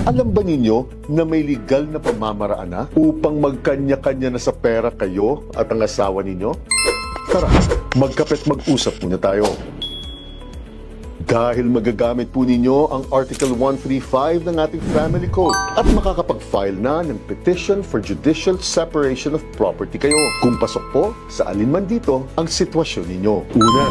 Alam ba ninyo na may legal na pamamaraan na upang magkanya-kanya na sa pera kayo at ang asawa ninyo? Tara, magkape't mag-usap muna tayo. Dahil magagamit po ninyo ang Article 135 ng ating Family Code at makakapag-file na ng Petition for Judicial Separation of Property kayo kung pasok po sa alinman dito ang sitwasyon ninyo. Una,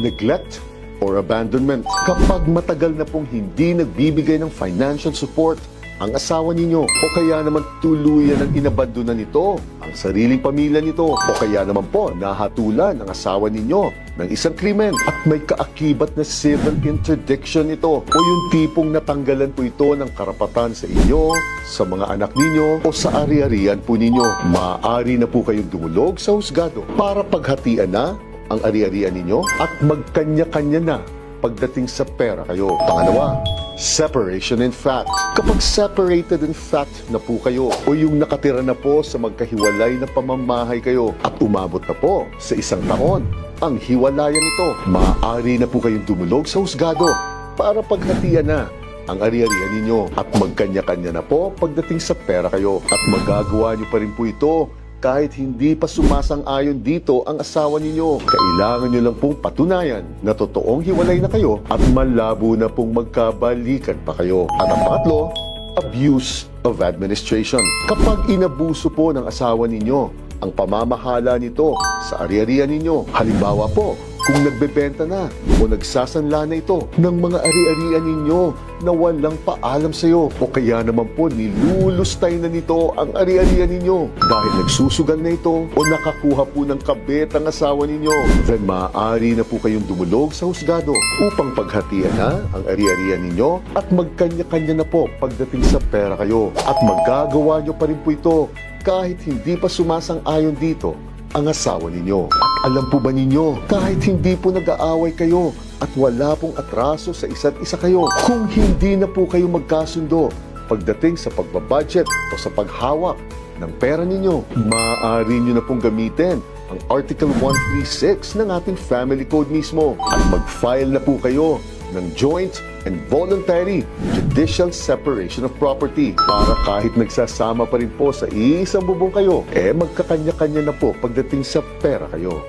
neglect or abandonment. Kapag matagal na pong hindi nagbibigay ng financial support ang asawa ninyo o kaya naman tuluyan ang inabandonan nito ang sariling pamilya nito o kaya naman po nahatulan ang asawa ninyo ng isang krimen at may kaakibat na civil interdiction ito o yung tipong natanggalan po ito ng karapatan sa inyo, sa mga anak ninyo o sa ari-arian po ninyo, maaari na po kayong dumulog sa husgado para paghatian na ang ari-arian ninyo at magkanya-kanya na pagdating sa pera kayo. Pangalawa, separation in fact. Kapag separated in fact na po kayo o yung nakatira na po sa magkahiwalay na pamamahay kayo at umabot na po sa 1 taon ang hiwalayan nito, maaari na po kayong dumulog sa husgado para paghatian na ang ari-arian ninyo at magkanya-kanya na po pagdating sa pera kayo at magagawa nyo pa rin po ito kahit hindi pa sumasang-ayon dito ang asawa ninyo. Kailangan nyo lang pong patunayan na totoong hiwalay na kayo at malabo na pong magkabalikan pa kayo. At ang pangatlo, abuse of administration. Kapag inabuso po ng asawa ninyo ang pamamahala nito sa ari-arian ninyo, halimbawa po, kung nagbebenta na o nagsasanla na ito ng mga ari-arian ninyo na walang paalam sa iyo o kaya naman po nilulustay na nito ang ari-arian ninyo dahil nagsusugal na ito o nakakuha po ng kabit ang asawa ninyo, then maaari na po kayong dumulog sa husgado upang paghatian na ang ari-arian ninyo at magkanya-kanya na po pagdating sa pera kayo at magagawa nyo pa rin po ito kahit hindi pa sumasang-ayon dito ang asawa ninyo. At alam po ba ninyo, kahit hindi po nag-aaway kayo at wala pong atraso sa isa't isa kayo, kung hindi na po kayo magkasundo pagdating sa pagbabudget o sa paghawak ng pera ninyo, maaari nyo na pong gamitin ang Article 136 ng ating Family Code mismo at mag-file na po kayo ng joint and voluntary judicial separation of property para kahit nagsasama pa rin po sa isang bubong kayo, magkakanya-kanya na po pagdating sa pera kayo.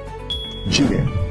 Jimmy.